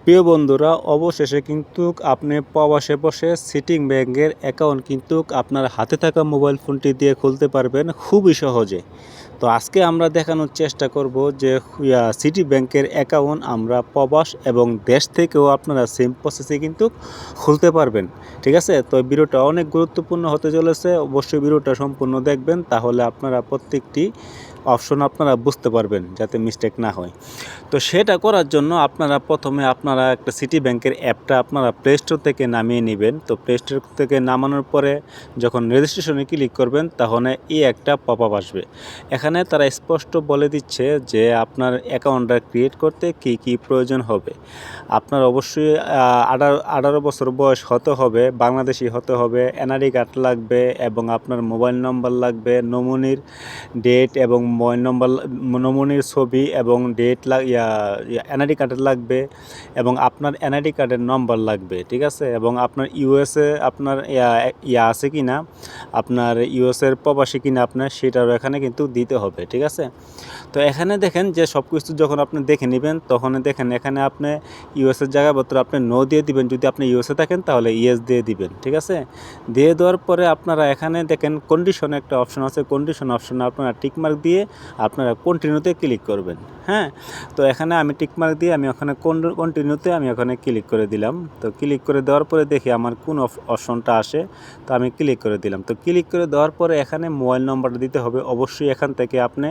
প্রিয় বন্ধুরা, অবশেষে কিন্তু আপনি প্রবাসে বসে সিটিং ব্যাংকের অ্যাকাউন্ট কিন্তু আপনার হাতে থাকা মোবাইল ফোনটি দিয়ে খুলতে পারবেন খুবই সহজে। তো আজকে আমরা দেখানোর চেষ্টা করব যে সিটি ব্যাংকের অ্যাকাউন্ট আমরা প্রবাস এবং দেশ থেকেও আপনারা সেম প্রসেসে কিন্তু খুলতে পারবেন। ঠিক আছে, তো ভিডিওটা অনেক গুরুত্বপূর্ণ হতে চলেছে, অবশ্যই ভিডিওটা সম্পূর্ণ দেখবেন, তাহলে আপনারা প্রত্যেকটি অপশন আপনারা বুঝতে পারবেন যাতে মিস্টেক না হয়। তো সেটা করার জন্য প্রথমে আপনারা একটা সিটি ব্যাংকের অ্যাপটা আপনারা প্লে স্টোর থেকে নামিয়ে নেবেন। তো প্লে স্টোর থেকে নামানোর পরে যখন রেজিস্ট্রেশনে ক্লিক করবেন তখন এই একটা পপ আপ আসবে। এখানে তারা স্পষ্ট বলে দিচ্ছে যে আপনার অ্যাকাউন্টটা ক্রিয়েট করতে কি কি প্রয়োজন হবে। আপনার অবশ্যই 18 বছর বয়স হতে হবে, বাংলাদেশি হতে হবে, এনআইডি কার্ড লাগবে এবং আপনার মোবাইল নম্বর লাগবে, নমুনির ডেট এবং মোবাইল নম্বর, নমুনির ছবি এবং ডেট এনআইডি কার্ডের লাগবে এবং আপনার এনআইডি কার্ডের নম্বর লাগবে। ঠিক আছে, এবং আপনার ইউএসএ আপনার আছে কি না, আপনার ইউএসএর প্রবাসী কিনা আপনার সেটাও এখানে কিন্তু দিতে হবে। ঠিক আছে, তো এখানে দেখেন যে সব কিছু যখন আপনি দেখে নেবেন তখন দেখেন এখানে আপনি ইউএসএর জায়গাপত্র আপনি নো দিয়ে দিবেন। যদি আপনি ইউএসএ থাকেন তাহলে ইয়েস দিয়ে দিবেন। ঠিক আছে, দিয়ে দেওয়ার পরে আপনারা এখানে দেখেন কন্ডিশনে একটা অপশন আছে, কন্ডিশন অপশনে আপনারা টিকমার্ক দিয়ে আপনারা কন্টিনিউতে ক্লিক করবেন। হ্যাঁ, তো এখানে আমি টিকমার্ক দিয়ে আমি ওখানে কন্টিনিউতে আমি ওখানে ক্লিক করে দিলাম। তো ক্লিক করে দেওয়ার পরে দেখি আমার কোন অপশনটা আসে, তো আমি ক্লিক করে দিলাম। তো ক্লিক করে দেওয়ার পরে এখানে মোবাইল নম্বরটা দিতে হবে। অবশ্যই এখান থেকে আপনি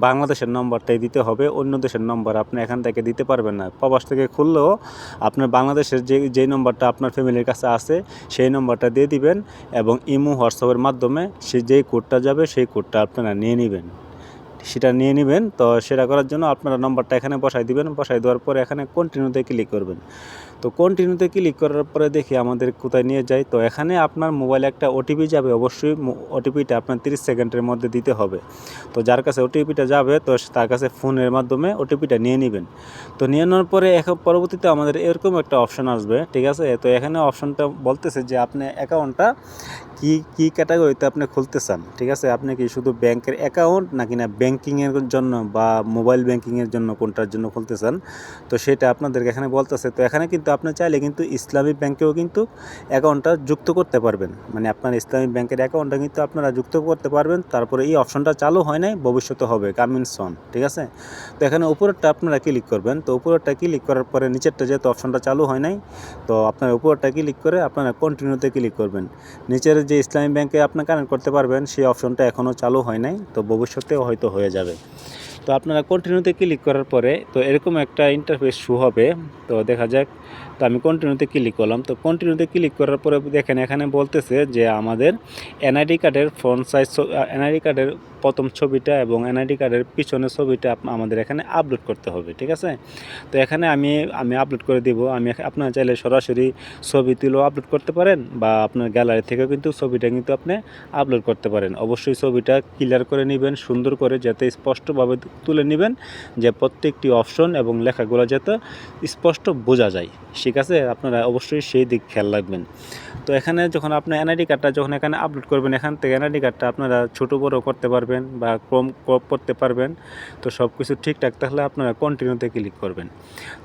বাংলাদেশের নম্বরটাই দিতে হবে, অন্য দেশের নম্বর আপনি এখান থেকে দিতে পারবেন না। প্রবাস থেকে খুললেও আপনার বাংলাদেশের যেই নম্বরটা আপনার ফ্যামিলির কাছে আছে সেই নম্বরটা দিয়ে দিবেন এবং ইমো হোয়াটসঅ্যাপের মাধ্যমে যেই কোডটা যাবে সেই কোডটা আপনারা নিয়ে নেবেন, সেটা নিয়ে নেবেন। তো সেটা করার জন্য আপনারা নম্বরটা এখানে বসাই দিবেন, বসাই দেওয়ার পরে এখানে কন্টিনিউতে ক্লিক করবেন। তো কন্টিনিউতে ক্লিক করার পরে দেখি আমাদের কোথায় নিয়ে যায়। তো এখানে আপনার মোবাইলে একটা ওটিপি যাবে, অবশ্যই ওটিপিটা আপনার 30 সেকেন্ডের মধ্যে দিতে হবে। তো যার কাছে ওটিপিটা যাবে তো তার কাছে ফোনের মাধ্যমে ওটিপিটা নিয়ে নেবেন। তো নিয়ে নেওয়ার পরে এখন পরবর্তীতে আমাদের এরকম একটা অপশন আসবে। ঠিক আছে, তো এখানে অপশনটা বলতেছে যে আপনি অ্যাকাউন্টটা কি ক্যাটাগরিতে আপনি খুলতে চান। ঠিক আছে, আপনি কি শুধু ব্যাংকের অ্যাকাউন্ট নাকি না ব্যাংকিংয়ের জন্য বা মোবাইল ব্যাংকিংয়ের জন্য কোনটার জন্য খুলতে চান, তো সেটা আপনাদেরকে এখানে বলতেছে। তো এখানে কিন্তু আপনি চাইলে কিন্তু ইসলামী ব্যাংকেও কিন্তু অ্যাকাউন্টটা যুক্ত করতে পারবেন, মানে আপনার ইসলামী ব্যাংকের অ্যাকাউন্টটা কিন্তু আপনারা যুক্ত করতে পারবেন। তারপরে এই অপশনটা চালু হয় নাই, ভবিষ্যতে হবে, কামিং সন। ঠিক আছে, তো এখানে উপরেরটা আপনারা ক্লিক করবেন। তো উপরেরটা ক্লিক করার পরে নিচেরটা যেহেতু অপশনটা চালু হয় নাই, তো আপনার উপরেরটা ক্লিক করে আপনারা কন্টিনিউতে ক্লিক করবেন। নিচের যে ইসলামী ব্যাংকে আপনি কানেক্ট করতে পারবেন সেই অপশনটা এখনও চালু হয় নাই, তো ভবিষ্যতেও হয়তো হয়ে যাবে। তো আপনারা কন্টিনিউতে ক্লিক করার পরে তো এরকম একটা ইন্টারফেস শো হবে। তো দেখা যাক, তো আমি কন্টিনিউতে ক্লিক করলাম। তো কন্টিনিউতে ক্লিক করার পরে দেখেন এখানে বলতেছে যে আমাদের এনআইডি কার্ডের ফ্রন্ট সাইজ, এনআইডি কার্ডের প্রথম ছবিটা এবং এনআইডি কার্ডের পিছনের ছবিটা আমাদের এখানে আপলোড করতে হবে। ঠিক আছে, তো এখানে আমি আপলোড করে দিব। আপনারা চাইলে সরাসরি ছবি তুলেও আপলোড করতে পারেন বা আপনার গ্যালারি থেকেও কিন্তু ছবিটা কিন্তু আপনি আপলোড করতে পারেন। অবশ্যই ছবিটা ক্লিয়ার করে নেবেন, সুন্দর করে, যাতে স্পষ্টভাবে তুলে নেবেন, যে প্রত্যেকটি অপশন এবং লেখাগুলো যাতে স্পষ্ট বোঝা যায়। ঠিক আছে, আপনারা অবশ্যই সেই দিক খেয়াল রাখবেন। তো এখানে যখন আপনার এনআইডি কার্ডটা যখন এখানে আপলোড করবেন, এখান থেকে এনআইডি কার্ডটা আপনারা ছোটো বড়ো করতে পারবেন বা ক্রপ করতে পারবেন। তো সব কিছু ঠিকঠাক থাকলে আপনারা কন্টিনিউতে ক্লিক করবেন।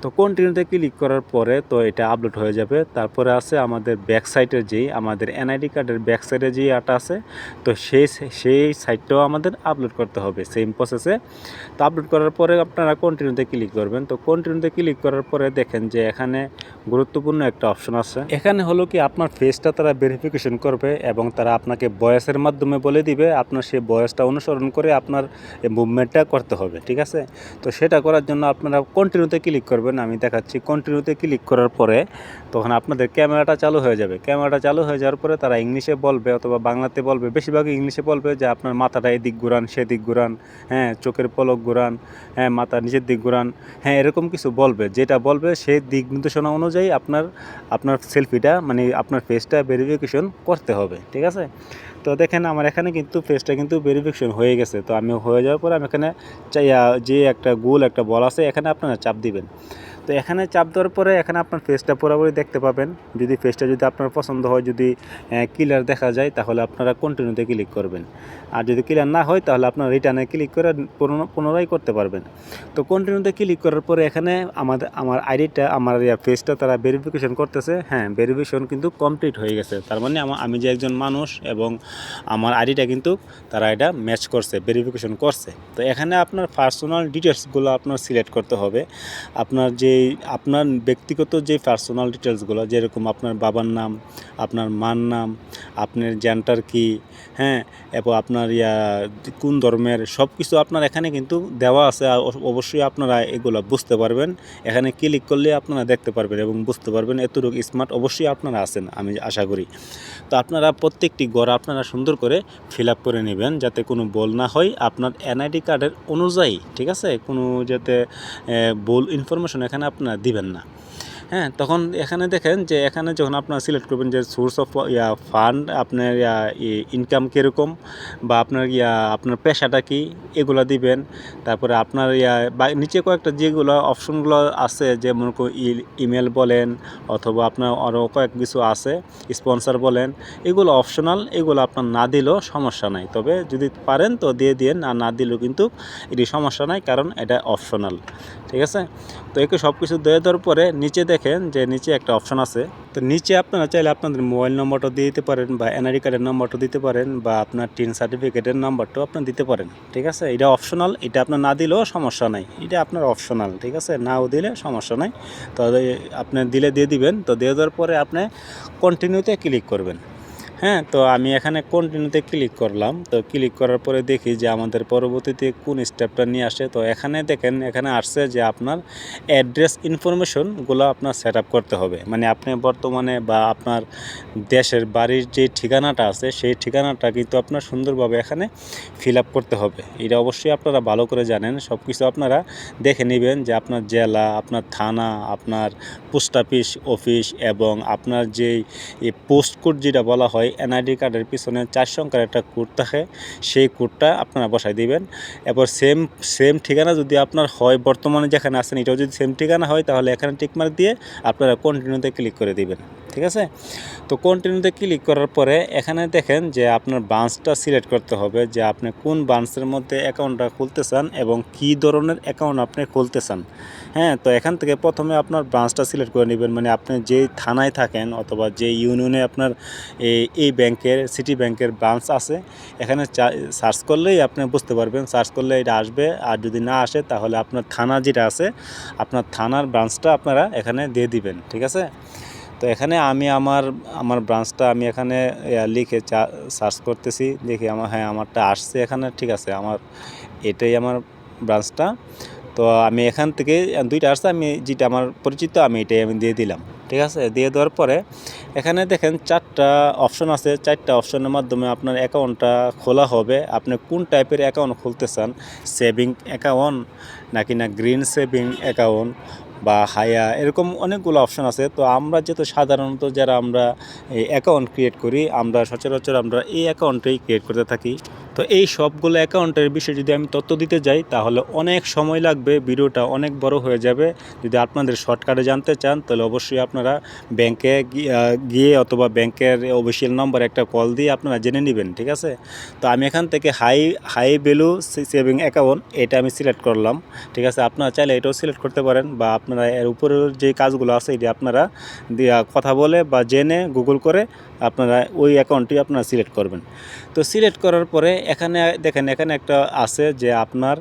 তো কন্টিনিউতে ক্লিক করার পরে তো এটা আপলোড হয়ে যাবে। তারপরে আছে আমাদের ব্যাক সাইডের যেই আমাদের এনআইডি কার্ডের ব্যাক সাইডে যেই আটা আছে, তো সেই সাইডটাও আমাদের আপলোড করতে হবে সেম প্রসেসে। তো আপলোড করার পরে আপনারা কন্টিনিউতে ক্লিক করবেন। তো কন্টিনিউতে ক্লিক করার পরে দেখেন যে এখানে গুরুত্বপূর্ণ একটা অপশন আছে। এখানে হলো কি আপনার ফেসটা তারা ভেরিফিকেশন করবে এবং তারা আপনাকে ভয়েসের মাধ্যমে বলে দিবে, আপনার সেই ভয়েসটা অনুসরণ করে আপনার এই মুভমেন্টটা করতে হবে। ঠিক আছে, তো সেটা করার জন্য আপনারা কন্টিনিউতে ক্লিক করবেন। আমি দেখাচ্ছি, কন্টিনিউতে ক্লিক করার পরে তখন আপনাদের ক্যামেরাটা চালু হয়ে যাবে। ক্যামেরাটা চালু হয়ে যাওয়ার পরে তারা ইংলিশে বলবে অথবা বাংলাতে বলবে, বেশিরভাগ ইংলিশে বলবে যে আপনার মাথাটা এদিক ঘুরান, সেদিক ঘুরান, হ্যাঁ চোখের পলক ঘুরান, হ্যাঁ মাথা নিচের দিক ঘুরান, হ্যাঁ এরকম কিছু বলবে। যেটা বলবে সেই দিক নির্দেশনা অনুযায়ী আপনার সেলফিটা মানে আপনার ফেসটা ভেরিফিকেশন করতে হবে। ঠিক আছে, তো দেখেন আমার এখানে কিন্তু ফেসটা কিন্তু ভেরিফিকেশন হয়ে গেছে। তো আমি হয়ে যাওয়ার পরে আমি এখানে যে একটা গোল একটা বল আছে এখানে আপনারা চাপ দিবেন। তো এখানে চাপ দেওয়ার পরে এখানে আপনার ফেসটা পুরোপুরি দেখতে পাবেন। যদি ফেসটা যদি আপনার পছন্দ হয়, যদি ক্লিয়ার দেখা যায়, তাহলে আপনারা কন্টিনিউতে ক্লিক করবেন। আর যদি ক্লিয়ার না হয় তাহলে আপনারা রিটার্নে ক্লিক করে পুনরায় করতে পারবেন। তো কন্টিনিউতে ক্লিক করার পরে এখানে আমার আইডিটা, আমার ফেসটা তারা ভেরিফিকেশন করতেছে। হ্যাঁ, ভেরিফিকেশন কিন্তু কমপ্লিট হয়ে গেছে। তার মানে আমি যে একজন মানুষ এবং আমার আইডিটা কিন্তু তারা এটা ম্যাচ করছে, ভেরিফিকেশন করছে। তো এখানে আপনার পার্সোনাল ডিটেলসগুলো আপনার সিলেক্ট করতে হবে। আপনার ব্যক্তিগত যে পার্সোনাল ডিটেলসগুলো, যেরকম আপনার বাবার নাম, আপনার মার নাম, আপনার জেন্ডার কি, হ্যাঁ, এবং আপনার কোন ধর্মের, সব কিছু আপনার এখানে কিন্তু দেওয়া আছে। অবশ্যই আপনারা এগুলো বুঝতে পারবেন। এখানে ক্লিক করলে আপনারা দেখতে পারবেন এবং বুঝতে পারবেন। এতটুকু স্মার্ট অবশ্যই আপনারা আছেন, আমি আশা করি। তো আপনারা প্রত্যেকটি ঘর আপনারা সুন্দর করে ফিল আপ করে নেবেন, যাতে কোনো ভুল না হয় আপনার এনআইডি কার্ডের অনুযায়ী, ঠিক আছে? কোনো যাতে ভুল ইনফরমেশন এখানে আপনারা দিবেন না। হ্যাঁ, তখন এখানে দেখেন যে এখানে যখন আপনারা সিলেক্ট করবেন যে সোর্স অফ ফান্ড, আপনার ইনকাম কীরকম, বা আপনার পেশাটা কি, এগুলো দিবেন। তারপরে আপনার নিচে কয়েকটা যেগুলো অপশনগুলো আছে, যে মনে করুন ইমেল বলেন, অথবা আপনার আরও কয়েক কিছু আছে, স্পন্সর বলেন, এগুলো অপশনাল। এগুলো আপনার না দিলেও সমস্যা নাই, তবে যদি পারেন তো দিয়ে দিন, আর না দিলেও কিন্তু এটি সমস্যা নাই, কারণ এটা অপশনাল, ঠিক আছে? তো একে সব কিছু দিয়ে দেওয়ার পরে নিচে দেখেন যে নিচে একটা অপশন আছে। তো নিচে আপনারা চাইলে আপনাদের মোবাইল নম্বরটা দিয়ে দিতে পারেন, বা এনআইডি কার্ডের নম্বরটা দিতে পারেন, বা আপনার টিন সার্টিফিকেটের নাম্বারটাও আপনার দিতে পারেন, ঠিক আছে? এটা অপশনাল, এটা আপনার না দিলেও সমস্যা নাই, এটা আপনার অপশনাল, ঠিক আছে? নাও দিলে সমস্যা নাই। তো আপনি দিলে দিয়ে দিবেন। তো দিয়ে দেওয়ার পরে আপনি কন্টিনিউতে ক্লিক করবেন। হ্যাঁ, তো আমি এখানে কন্টিনিউতে ক্লিক করলাম। তো ক্লিক করার পরে দেখি যে আমাদের পরবর্তীতে কোন স্টেপটা নিয়ে আসে। তো এখানে দেখেন, এখানে আসছে যে আপনার অ্যাড্রেস ইনফরমেশনগুলো আপনার সেট আপ করতে হবে। মানে আপনি বর্তমানে বা আপনার দেশের বাড়ির যে ঠিকানাটা আছে, সেই ঠিকানাটা কিন্তু আপনার সুন্দরভাবে এখানে ফিল আপ করতে হবে। এটা অবশ্যই আপনারা ভালো করে জানেন। সব কিছু আপনারা দেখে নেবেন যে আপনার জেলা, আপনার থানা, আপনার পোস্ট অফিস এবং আপনার যেই পোস্ট কোড যেটা বলা হয়, এনআইডি কার্ডের পিছনে 4 সংখ্যার একটা কোড থাকে, সেই কোডটা আপনারা বসাই দিবেন। এরপর সেম ঠিকানা যদি আপনার হয়, বর্তমানে যেখানে আছেন এটাও যদি সেম ঠিকানা হয়, তাহলে এখানে টিকমার্ক দিয়ে আপনারা কন্টিনিউতে ক্লিক করে দিবেন, ঠিক আছে? তো কন্টিনিউতে ক্লিক করার পরে এখানে দেখেন যে আপনার ব্রাঞ্চটা সিলেক্ট করতে হবে, যে আপনি কোন ব্রাঞ্চের মধ্যে অ্যাকাউন্টটা খুলতে চান এবং কী ধরনের অ্যাকাউন্ট আপনি খুলতে চান। হ্যাঁ, তো এখান থেকে প্রথমে আপনার ব্রাঞ্চটা সিলেক্ট করে নেবেন। মানে আপনি যেই থানায় থাকেন অথবা যে ইউনিয়নে আপনার এই ব্যাংকের, সিটি ব্যাংকের ব্রাঞ্চ আছে, এখানে সার্চ করলেই আপনি বুঝতে পারবেন। সার্চ করলে এটা আসবে, আর যদি না আসে তাহলে আপনার থানা যেটা আছে, আপনার থানার ব্রাঞ্চটা আপনারা এখানে দিয়ে দিবেন, ঠিক আছে? তো এখানে আমি আমার ব্রাঞ্চটা আমি এখানে লিখে সার্চ করতেছি, দেখি আমারটা আসছে এখানে, ঠিক আছে? এটাই আমার ব্রাঞ্চটা। তো আমি এখান থেকে দুইটা আসছে, আমি যেটা আমার পরিচিত এটাই দিয়ে দিলাম, ঠিক আছে? দিয়ে দেওয়ার পরে এখানে দেখেন 4টা অপশন আছে। 4টা অপশনের মাধ্যমে আপনার অ্যাকাউন্টটা খোলা হবে। আপনি কোন টাইপের অ্যাকাউন্ট খুলতে চান, সেভিং অ্যাকাউন্ট নাকি না গ্রিন সেভিং অ্যাকাউন্ট বা হায়া, এরকম অনেকগুলো অপশন আছে। তো আমরা যেহেতু সাধারণত যারা আমরা এই অ্যাকাউন্ট ক্রিয়েট করি, আমরা সচরাচর আমরা এই অ্যাকাউন্টটাই ক্রিয়েট করতে থাকি। তো এই সবগুলো অ্যাকাউন্টের বিষয়ে যদি আমি তথ্য দিতে যাই, তাহলে অনেক সময় লাগবে, ভিডিওটা অনেক বড় হয়ে যাবে। যদি আপনাদের শর্টকাটে জানতে চান, তাহলে অবশ্যই আপনারা ব্যাংকে গিয়ে অথবা ব্যাংকের অফিসিয়াল নম্বর একটা কল দিয়ে আপনারা জেনে নেবেন, ঠিক আছে? তো আমি এখান থেকে হাই ভ্যালু সেভিং অ্যাকাউন্ট এটা আমি সিলেক্ট করলাম, ঠিক আছে? আপনারা চাইলে এটাও সিলেক্ট করতে পারেন, বা আপনারা এর উপরের যে কাজগুলো আছে এটি আপনারা কথা বলে বা জেনে গুগল করে আপনারা ওই অ্যাকাউন্টটি আপনারা সিলেক্ট করবেন। তো সিলেক্ট করার পরে এখানে দেখেন, এখানে একটা আছে যে আপনার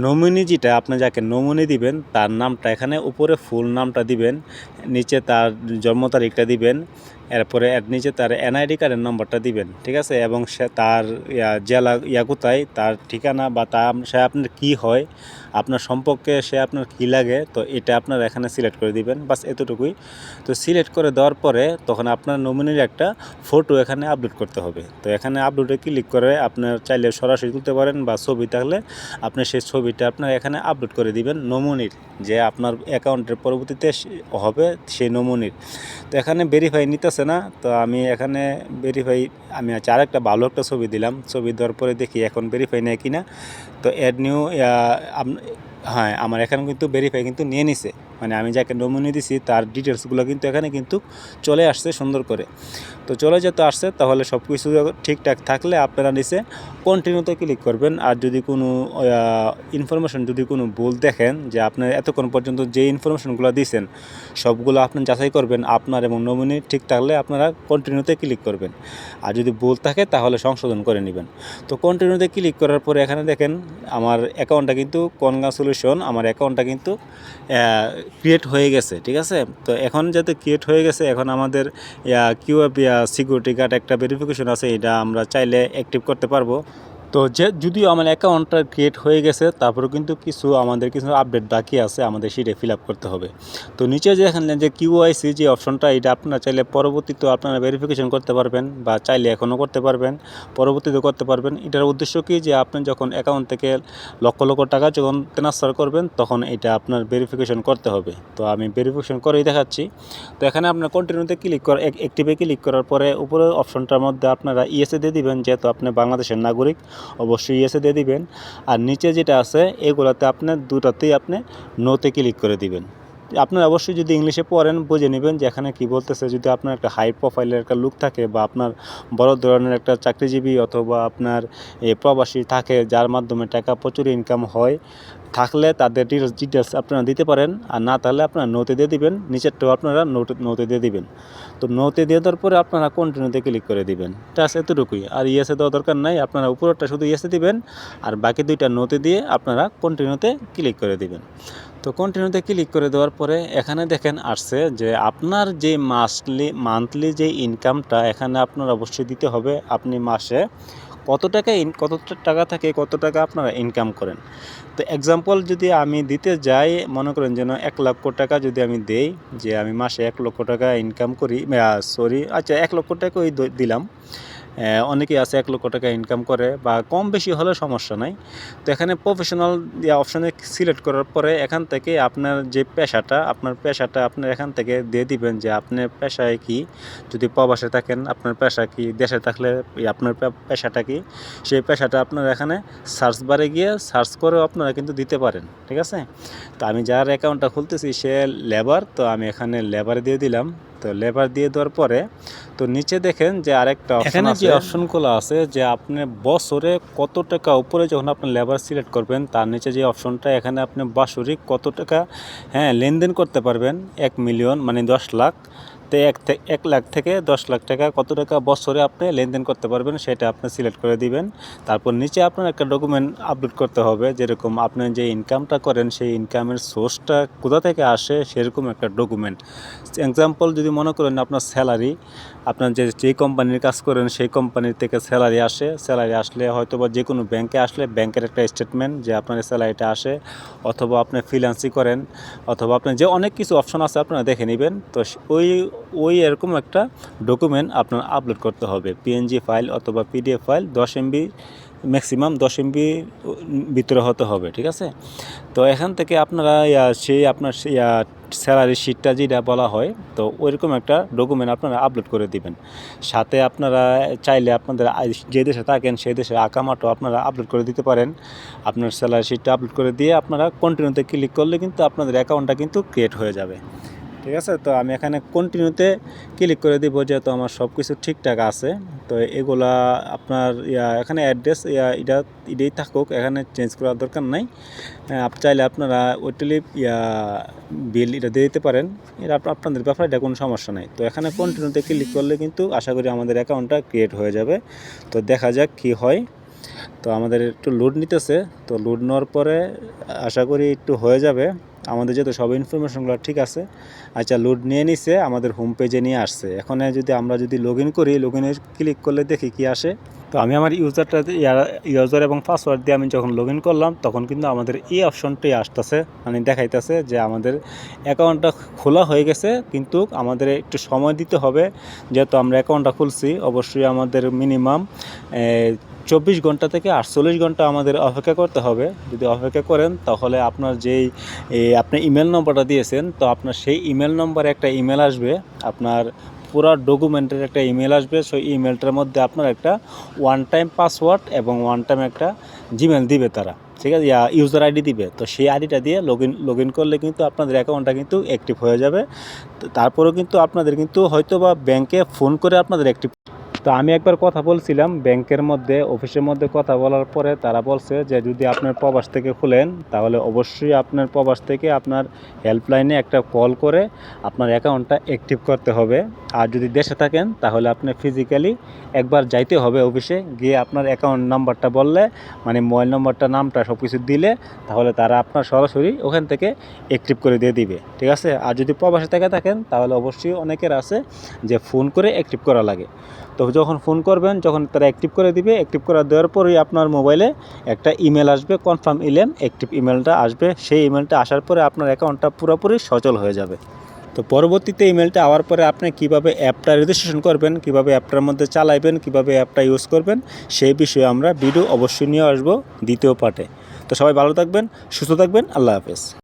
নমিনি, যেটা আপনি যাকে নমিনি দিবেন তার নামটা এখানে উপরে ফুল নামটা দিবেন, নিচে তার জন্ম তারিখটা দিবেন, এরপরে এর নিচে তার এনআইডি কার্ডের নম্বরটা দিবেন, ঠিক আছে? এবং সে তার জেলা কোথায়, তার ঠিকানা, বা সে আপনার কী হয়, আপনার সম্পর্কে সে আপনার কী লাগে, তো এটা আপনার এখানে সিলেক্ট করে দিবেন, বাস এতটুকুই। তো সিলেক্ট করে দেওয়ার পরে তখন আপনার নমিনির একটা ফটো এখানে আপলোড করতে হবে। তো এখানে আপলোডে ক্লিক করে আপনার চাইলে সরাসরি তুলতে পারেন, বা ছবি থাকলে আপনি সেই ছবিটা আপনার এখানে আপলোড করে দিবেন নমিনির, যে আপনার অ্যাকাউন্টের পরবর্তীতে হবে সেই নমিনির। তো এখানে ভেরিফাই নিতেছে না, তো আমি এখানে ভেরিফাই, আমি আরেকটা ভালো একটা ছবি দিলাম। ছবি দেওয়ার পরে দেখি এখন ভেরিফাই নেয় কিনা। তো অ্যাড নিউ, হ্যাঁ, আমার এখানে কিন্তু ভেরিফাই কিন্তু নিয়ে নিছে, মানে আমি যাকে নমিনি দিছি তার ডিটেলসগুলো কিন্তু এখানে কিন্তু চলে আসছে সুন্দর করে। তো চলে যেতে আসছে, তাহলে সব কিছু ঠিকঠাক থাকলে আপনারা নিচে কন্টিনিউতে ক্লিক করবেন। আর যদি কোনো ইনফরমেশন যদি কোনো ভুল দেখেন, যে আপনার এতক্ষণ পর্যন্ত যে ইনফরমেশনগুলো দিয়েছেন সবগুলো আপনি যাচাই করবেন আপনার এবং নমিনি ঠিক থাকলে আপনারা কন্টিনিউতে ক্লিক করবেন। আর যদি ভুল থাকে তাহলে সংশোধন করে নেবেন। তো কন্টিনিউতে ক্লিক করার পরে এখানে দেখেন আমার অ্যাকাউন্টটা কিন্তু কনগ্রাচুলেশন, আমার অ্যাকাউন্টটা কিন্তু ক্রিয়েট হয়ে গেছে। ঠিক আছে, তো এখন যাতে ক্রিয়েট হয়ে গেছে, এখন আমাদের কিউআর সিকিউরিটি গার্ড একটা ভেরিফিকেশন আছে, এটা আমরা চাইলে অ্যাক্টিভ করতে পারবো। তো যদিও আমার অ্যাকাউন্টটা ক্রিয়েট হয়ে গেছে, তারপরেও কিন্তু আমাদের কিছু আপডেট বাকি আছে, আমাদের সেটা ফিল আপ করতে হবে। তো নিচে যে এখানে যে কিউআইসি যে অপশনটা, এটা আপনারা চাইলে পরবর্তীতে আপনারা ভেরিফিকেশন করতে পারবেন, বা চাইলে এখনও করতে পারবেন, পরবর্তীতে করতে পারবেন। এটার উদ্দেশ্য কি, যে আপনি যখন অ্যাকাউন্ট থেকে লক্ষ লক্ষ টাকা যখন ট্রান্সফার করবেন তখন এটা আপনার ভেরিফিকেশন করতে হবে। তো আমি ভেরিফিকেশন করেই দেখাচ্ছি। তো এখানে আপনার কন্টিনিউতে ক্লিক করে অ্যাক্টিভে ক্লিক করার পরে উপরের অপশনটার মধ্যে আপনারা ইএসএ দিয়ে দিবেন, যেহেতু আপনি বাংলাদেশের নাগরিক অবশ্যই ইয়েসে দিয়ে দিবেন। আর নিচে যেটা আছে এগুলোতে আপনি দুটাতেই আপনি নোতে ক্লিক করে দিবেন। আপনারা অবশ্যই যদি ইংলিশে পড়েন বুঝে নেবেন যে এখানে কী বলতেছে। যদি আপনার একটা হাই প্রোফাইলের একটা লুক থাকে, বা আপনার বড় ধরনের একটা চাকরিজীবী অথবা আপনার প্রবাসী থাকে যার মাধ্যমে টাকা প্রচুর ইনকাম হয়, থাকলে তাদের ডিটেলস আপনারা দিতে পারেন। আর না তাহলে আপনারা নোতে দিয়ে দিবেন, নিচেরটাও আপনারা নোতে দিয়ে দিবেন। তো নোতে দিয়ে দেওয়ার পরে আপনারা কন্টিনিউতে ক্লিক করে দিবেন। জাস্ট এতটুকুই, আর ইয়েসে দেওয়া দরকার নাই। আপনারা উপরেরটা শুধু ইয়েসে দিবেন, আর বাকি দুইটা নোতে দিয়ে আপনারা কন্টিনিউতে ক্লিক করে দিবেন। তো কন্টিনিউতে ক্লিক করে দেওয়ার পরে এখানে দেখেন আসছে যে আপনার যে মান্থলি যে ইনকামটা এখানে আপনার অবশ্যই দিতে হবে। আপনি মাসে কত টাকা থেকে কত টাকা আপনারা ইনকাম করেন। তো এক্সাম্পল যদি আমি দিতে যাই, মনে করেন যেন 1,00,000 টাকা যদি আমি দেই, যে আমি মাসে 1,00,000 টাকা ইনকাম করি, আচ্ছা 1,00,000 টাকাই দিলাম। অনেকেই আছে 1,00,000 টাকা ইনকাম করে, বা কম বেশি হলে সমস্যা নাই। তো এখানে প্রফেশনাল অপশানে সিলেক্ট করার পরে এখান থেকে আপনার যে আপনার পেশাটা আপনার এখান থেকে দিয়ে দিবেন, যে আপনার পেশায় কি। যদি প্রবাসে থাকেন আপনার পেশা কি, দেশে থাকলে আপনার পেশাটা কি, সেই পেশাটা আপনার এখানে সার্চ বারে গিয়ে সার্চ করেও আপনারা কিন্তু দিতে পারেন। ঠিক আছে, তো আমি যার অ্যাকাউন্টটা খুলতেছি সে লেবার, তো আমি এখানে লেবার দিয়ে দিলাম। তো লেবার দিয়ে দেওয়ার পরে তো নিচে দেখেন যে আরেকটা অপশন আছে, যে অপশনগুলো আছে যে আপনি বছরে কত টাকা উপরে যখন আপনি লেবার সিলেক্ট করবেন, তার নিচে যে অপশনটা এখানে আপনি বাৎসরিক কত টাকা লেনদেন করতে পারবেন। 1 মিলিয়ন মানে 10 লাখ, তো 1 লাখ থেকে 10 লাখ টাকা কত টাকা বছরে আপনি লেনদেন করতে পারবেন সেটা আপনি সিলেক্ট করে দিবেন। তারপর নিচে আপনার একটা ডকুমেন্ট আপলোড করতে হবে, যেরকম আপনি যে ইনকামটা করেন সেই ইনকামের সোর্সটা কোথা থেকে আসে সেরকম একটা ডকুমেন্ট। এক্সাম্পল যদি মনে করেন আপনার স্যালারি, আপনার যে কোম্পানির কাজ করেন সেই কোম্পানির থেকে স্যালারি আসলে হয়তো বা যে কোনো ব্যাংকে আসলে ব্যাংকের একটা স্টেটমেন্ট যে আপনার স্যালারিটা আসে, অথবা আপনি ফ্রিল্যান্সিং করেন, অথবা আপনার যে অনেক কিছু অপশন আছে আপনারা দেখে নেবেন। তো ওই এরকম একটা ডকুমেন্ট আপনার আপলোড করতে হবে, পিএনজি ফাইল অথবা PDF file 10 MB, maximum 10 MB ভিতরে হতে হবে। ঠিক আছে, তো এখান থেকে আপনারা আপনার স্যালারি শিটটা যেটা বলা হয়, তো ওইরকম একটা ডকুমেন্ট আপনারা আপলোড করে দিবেন। সাথে আপনারা চাইলে আপনাদের যে দেশে থাকেন সেই দেশের আকামাটাও আপনারা আপলোড করে দিতে পারেন। আপনার স্যালারি শিটটা আপলোড করে দিয়ে আপনারা কন্টিনিউতে ক্লিক করলে কিন্তু আপনাদের অ্যাকাউন্টটা কিন্তু ক্রিয়েট হয়ে যাবে। ঠিক আছে, তো আমি এখানে কন্টিনিউতে ক্লিক করে দিব, যেহেতু আমার সব কিছু ঠিকঠাক আছে। তো এগুলা আপনার এখানে অ্যাড্রেস এটাই থাকুক, এখানে চেঞ্জ করার দরকার নাই। আপনি চাইলে আপনারা ওইটালি বিল এটা দিয়ে দিতে পারেন, এটা আপনাদের ব্যাপারে এটা কোনো সমস্যা নাই। তো এখানে কন্টিনিউতে ক্লিক করলে কিন্তু আশা করি আমাদের অ্যাকাউন্টটা ক্রিয়েট হয়ে যাবে। তো দেখা যাক কী হয়। তো আমাদের একটু লোড নিতেছে, তো লোড নেওয়ার পরে আশা করি একটু হয়ে যাবে। আমাদের যেহেতু সব ইনফরমেশনগুলো ঠিক আছে। আচ্ছা, লোড নিয়ে নিছে, আমাদের হোম পেজে নিয়ে আসছে। এখন আমরা যদি লগ ইন করি, লগ ইনে ক্লিক করলে দেখি কি আসে। তো আমি আমার ইউজার এবং পাসওয়ার্ড দিয়ে আমি যখন লগ ইন করলাম তখন কিন্তু আমাদের এই অপশনটাই আসতেছে, মানে দেখাইতেছে যে আমাদের অ্যাকাউন্টটা খোলা হয়ে গেছে, কিন্তু আমাদের একটু সময় দিতে হবে। যেহেতু আমরা অ্যাকাউন্টটা খুলছি, অবশ্যই আমাদের মিনিমাম 24 ঘন্টা থেকে 48 ঘন্টা আমাদের অপেক্ষা করতে হবে। যদি অপেক্ষা করেন তাহলে আপনার আপনি ইমেল নম্বরটা দিয়েছেন, তো আপনার সেই ইমেল নম্বরে একটা ইমেল আসবে, আপনার পুরো ডকুমেন্টের একটা ইমেল আসবে। সেই ইমেলটার মধ্যে আপনার একটা ওয়ান টাইম পাসওয়ার্ড এবং ওয়ান টাইম একটা জিমেল দিবে তারা। ঠিক আছে, ইউজার আইডি দিবে, তো সেই আইডিটা দিয়ে লগ ইন করলে কিন্তু আপনাদের অ্যাকাউন্টটা কিন্তু অ্যাক্টিভ হয়ে যাবে। তারপরেও কিন্তু আপনাদের কিন্তু হয়তো বা ব্যাংকে ফোন করে আপনাদের অ্যাক্টিভ। তো আমি একবার কথা বলছিলাম ব্যাংকের মধ্যে, অফিসের মধ্যে কথা বলার পরে তারা বলছে যে যদি আপনার প্রবাস থেকে খুলেন তাহলে অবশ্যই আপনার প্রবাস থেকে আপনার হেল্পলাইনে একটা কল করে আপনার অ্যাকাউন্টটা অ্যাক্টিভ করতে হবে। আর যদি দেশে থাকেন তাহলে আপনি ফিজিক্যালি একবার যাইতে হবে অফিসে, গিয়ে আপনার অ্যাকাউন্ট নাম্বারটা বললে, মানে মোবাইল নম্বরটা, নামটা সব কিছু দিলে, তাহলে তারা আপনার সরাসরি ওখান থেকে অ্যাক্টিভ করে দিয়ে দিবে। ঠিক আছে। আর যদি প্রবাসে থেকে থাকেন তাহলে অবশ্যই অনেকের আছে যে ফোন করে অ্যাক্টিভ করা লাগে। তো যখন ফোন করবেন, যখন তারা অ্যাক্টিভ করে দিবে, অ্যাক্টিভ করা দেওয়ার পরেই আপনার মোবাইলে একটা ইমেল আসবে, কনফার্ম ইমেল, অ্যাক্টিভ ইমেলটা আসবে। সেই ইমেলটা আসার পরে আপনার অ্যাকাউন্টটা পুরোপুরি সচল হয়ে যাবে। তো পরবর্তীতে ইমেলটা আওয়ার পরে আপনি কিভাবে অ্যাপটা রেজিস্ট্রেশন করবেন, কিভাবে অ্যাপটার মধ্যে চালাইবেন, কিভাবে অ্যাপটা ইউজ করবেন, সেই বিষয়ে আমরা ভিডিও অবশ্যই নিয়ে আসবো দ্বিতীয় পার্টে। তো সবাই ভালো থাকবেন, সুস্থ থাকবেন, আল্লাহ হাফেজ।